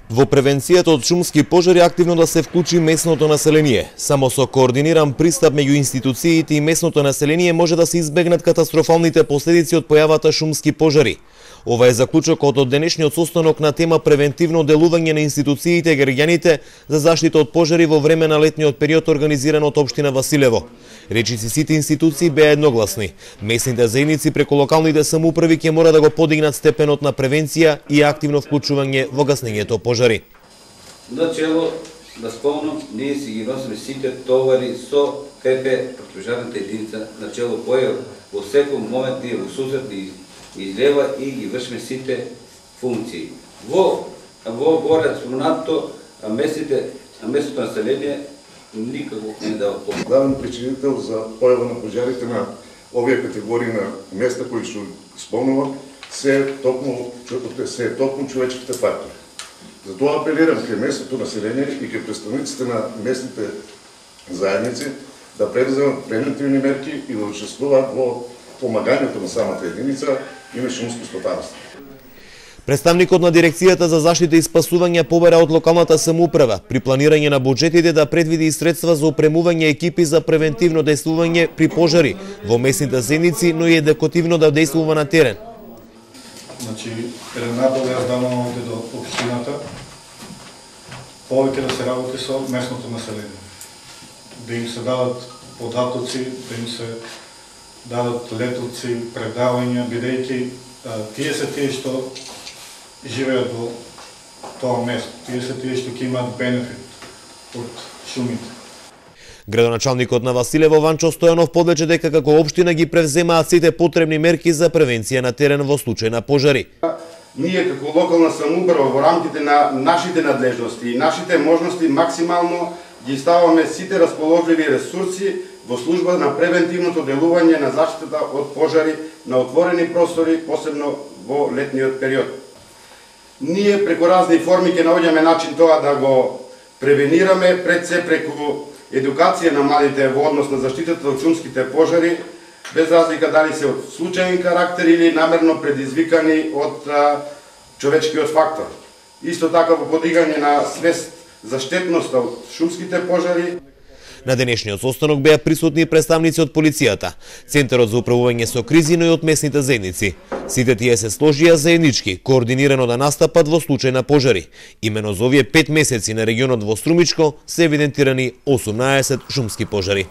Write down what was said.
Во превенцијата од шумски пожари активно да се вклучи местното население. Само со координиран пристап меѓу институциите и местното население може да се избегнат катастрофалните последици од појавата шумски пожари. Ова е заклучокот од денешниот состанок на тема превентивно делување на институциите и граѓаните за заштита од пожари во време на летниот период организиран од општина Василево. Речиси сите институции беа едногласни. Местните заедници преку локалните самоуправи ќе мора да го подигнат степенот на превенција и активно вклучување во гаснењето пожари. Начело да спомнам, ние си ги носиме сите товари со КП противопожарната единица, начело која во секој момент ние во сусрет излева и ги вршиме сите функции. Во горе спомнато местното население никако не дава помощ. Главен причинител за појава на пожарите на овие категории на места кои што спомнувам се токму човечките фактори. Затоа апелирам кај местното население и кај представниците на местните заедници да предуземат превентивни мерки и да учествуваат во помагањето на самата единица и на шумско спасување. Представникот на Дирекцијата за заштита и спасување побара од локалната самоуправа при планирање на буџетите да предвиди и средства за опремување екипи за превентивно дејствување при пожари во местните заедници, но и едукативно да дејствува на терен. Значи, еден апел јас давам овде до општината, повеќе да се работи со местното население. Да им се дадат податоци, да им се дадат летоци, предавања, бидејќи тие се тие што живеат во тоа место, тие се тие што ќе имаат бенефит од шумите. Градоначалникот на Василево Ванчо Стојанов подлече дека како општина ги превземаат сите потребни мерки за превенција на терен во случај на пожари. Ние како локална самоуправа во рамките на нашите надлежности и нашите можности максимално ги ставаме сите расположливи ресурси во служба на превентивното делување на заштитата од пожари на отворени простори, посебно во летниот период. Ние преку разни форми ќе наоѓаме начин тоа да го превенираме, пред се преку едукација на младите во однос на заштитата од шумските пожари, без разлика дали се од случајен карактер или намерно предизвикани од човечкиот фактор. Исто така во подигање на свест за штетноста од шумските пожари. На денешниот состанок беа присутни представници од полицијата, Центарот за управување со кризи, но и од местните заедници. Сите тие се сложија заеднички, координирано да настапат во случај на пожари. Имено за овие 5 месеци на регионот во Струмичко се евидентирани 18 шумски пожари.